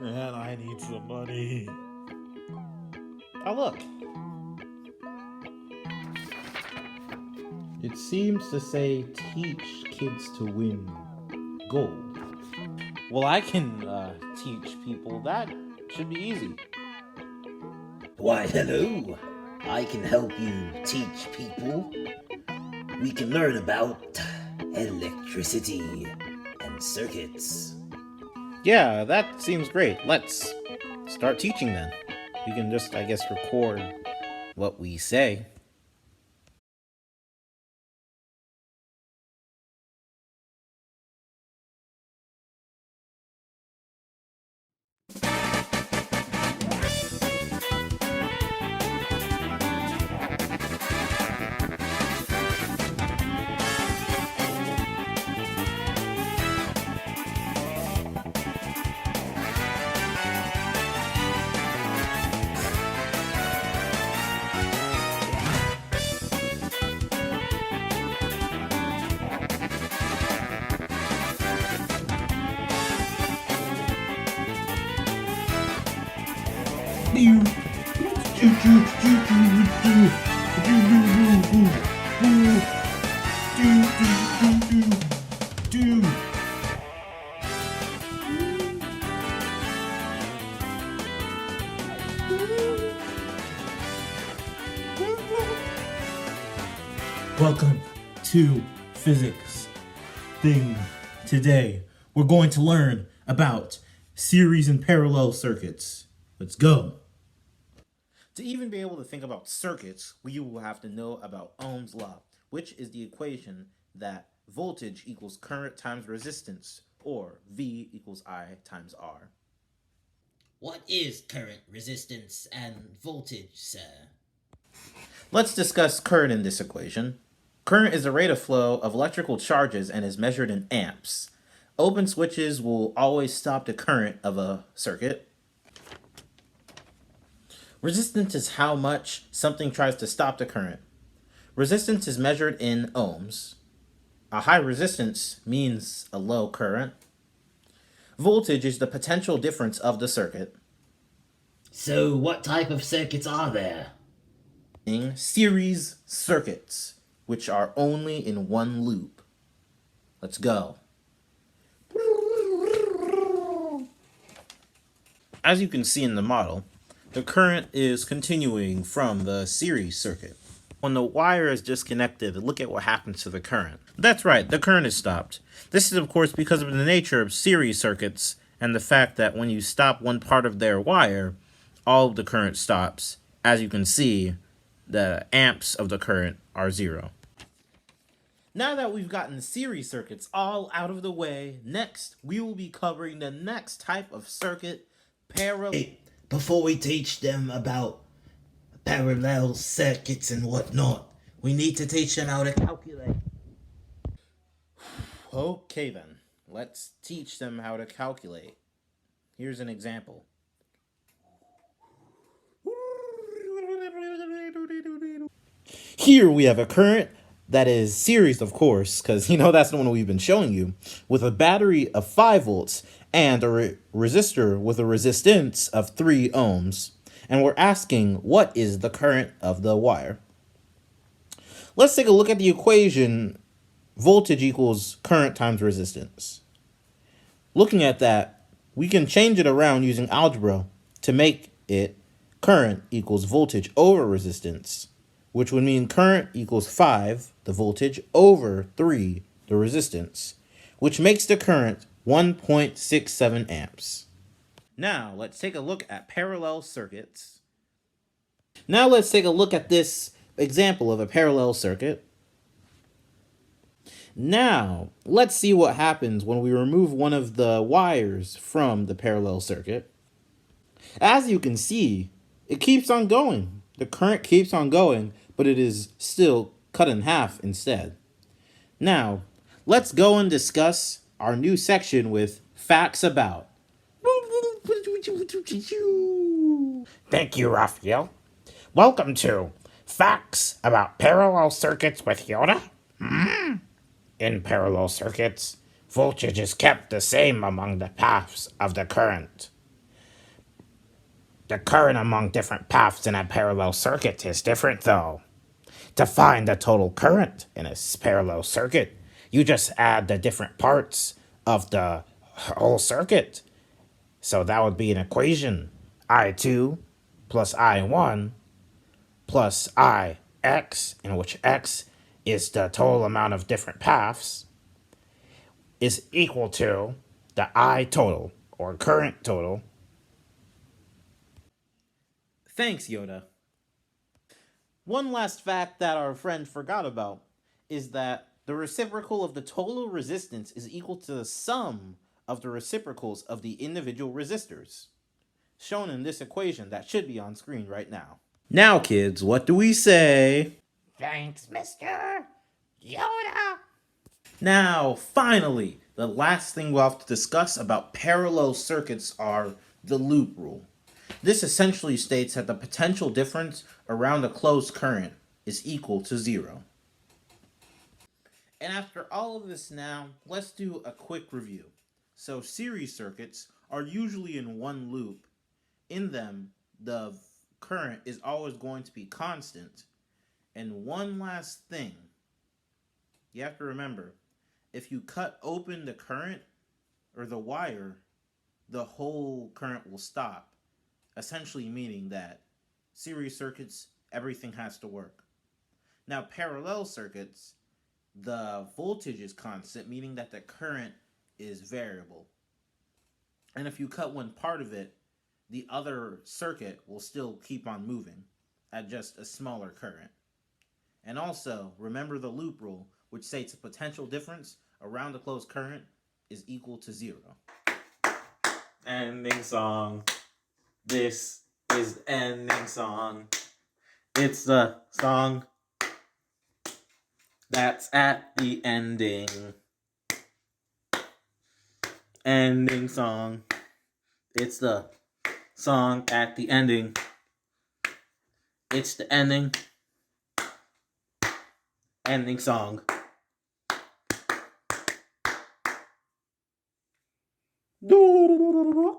Man, I need some money. Oh, look. It seems to say teach kids to win gold. Well, I can teach people. That should be easy. Why, hello. I can help you teach people. We can learn about electricity and circuits. Yeah, that seems great. Let's start teaching then. We can just, I guess, record what we say. Welcome to Physics Thing. Today, we're going to learn about series and parallel circuits. Let's go. To even be able to think about circuits, we will have to know about Ohm's law, which is the equation that voltage equals current times resistance, or V equals I times R. What is current, resistance, and voltage, sir? Let's discuss current in this equation. Current is the rate of flow of electrical charges and is measured in amps. Open switches will always stop the current of a circuit. Resistance is how much something tries to stop the current. Resistance is measured in ohms. A high resistance means a low current. Voltage is the potential difference of the circuit. So, what type of circuits are there? Series circuits, which are only in one loop. Let's go. As you can see in the model, the current is continuing from the series circuit. When the wire is disconnected, look at what happens to the current. That's right, the current is stopped. This is of course because of the nature of series circuits and the fact that when you stop one part of their wire, all of the current stops. As you can see, the amps of the current are 0. Now that we've gotten series circuits all out of the way, next we will be covering the next type of circuit, parallel. Hey, before we teach them about parallel circuits and whatnot, we need to teach them how to calculate. Okay then, let's teach them how to calculate. Here's an example. Here we have a current that is series, of course, because that's the one we've been showing you, with a battery of 5 volts and a resistor with a resistance of 3 ohms. And we're asking, what is the current of the wire? Let's take a look at the equation voltage equals current times resistance. Looking at that, we can change it around using algebra to make it current equals voltage over resistance, which would mean current equals 5, the voltage, over 3, the resistance, which makes the current 1.67 amps. Now, let's take a look at parallel circuits. Now let's take a look at this example of a parallel circuit. Now, let's see what happens when we remove one of the wires from the parallel circuit. As you can see, it keeps on going. The current keeps on going, but it is still cut in half instead. Now, let's go and discuss our new section with facts about. Thank you, Raphael. Welcome to Facts About Parallel Circuits with Yoda. In parallel circuits, voltage is kept the same among the paths of the current. The current among different paths in a parallel circuit is different, though. To find the total current in a parallel circuit, you just add the different parts of the whole circuit. So that would be an equation. I2 plus I1 plus IX, in which X is the total amount of different paths, is equal to the I total, or current total. Thanks, Yoda. One last fact that our friend forgot about is that the reciprocal of the total resistance is equal to the sum of the reciprocals of the individual resistors, shown in this equation that should be on screen right now. Now, kids, what do we say? Thanks, Mr. Yoda. Now, finally, the last thing we'll have to discuss about parallel circuits are the loop rule. This essentially states that the potential difference around a closed current is equal to 0. And after all of this now, let's do a quick review. So series circuits are usually in one loop. In them, the current is always going to be constant. And one last thing, you have to remember, if you cut open the current or the wire, the whole current will stop, essentially meaning that series circuits, everything has to work. Now, parallel circuits, the voltage is constant, meaning that the current is variable. And if you cut one part of it, the other circuit will still keep on moving at just a smaller current. And also, remember the loop rule, which states a potential difference around the closed current is equal to 0. Ending song. This is the ending song. It's the song that's at the ending. Ending song. It's the song at the ending. It's the ending. Ending song. Do